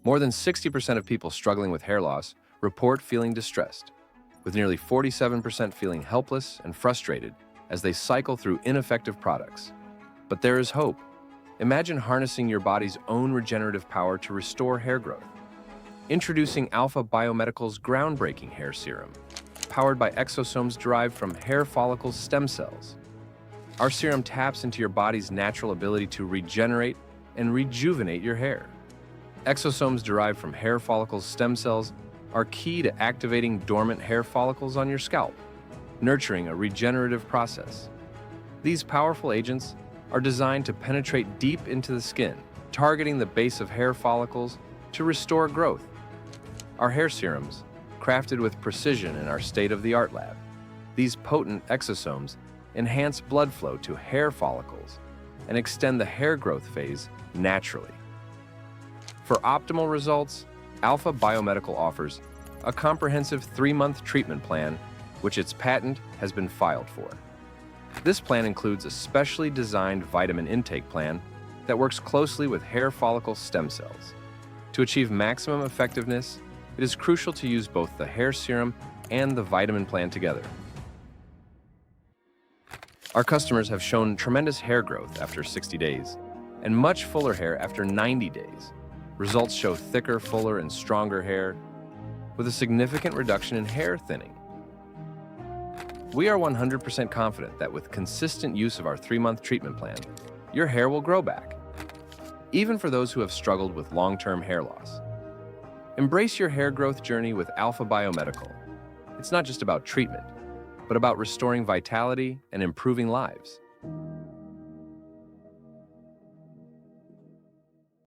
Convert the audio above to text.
More than 60% of people struggling with hair loss report feeling distressed, with nearly 47% feeling helpless and frustrated as they cycle through ineffective products. But there is hope. Imagine harnessing your body's own regenerative power to restore hair growth. Introducing Alpha Biomedical's groundbreaking hair serum, powered by exosomes derived from hair follicle stem cells. Our serum taps into your body's natural ability to regenerate and rejuvenate your hair. Exosomes derived from hair follicles stem cells are key to activating dormant hair follicles on your scalp, nurturing a regenerative process. These powerful agents are designed to penetrate deep into the skin, targeting the base of hair follicles to restore growth. Our hair serums, crafted with precision in our state-of-the-art lab, these potent exosomes enhance blood flow to hair follicles and extend the hair growth phase naturally. For optimal results, Alpha Biomedical offers a comprehensive 3-month treatment plan, which its patent has been filed for. This plan includes a specially designed vitamin intake plan that works closely with hair follicle stem cells. To achieve maximum effectiveness, it is crucial to use both the hair serum and the vitamin plan together. Our customers have shown tremendous hair growth after 60 days and much fuller hair after 90 days. Results show thicker, fuller, and stronger hair with a significant reduction in hair thinning. We are 100% confident that with consistent use of our 3-month treatment plan, your hair will grow back, even for those who have struggled with long-term hair loss. Embrace your hair growth journey with Alpha Biomedical. It's not just about treatment, but about restoring vitality and improving lives.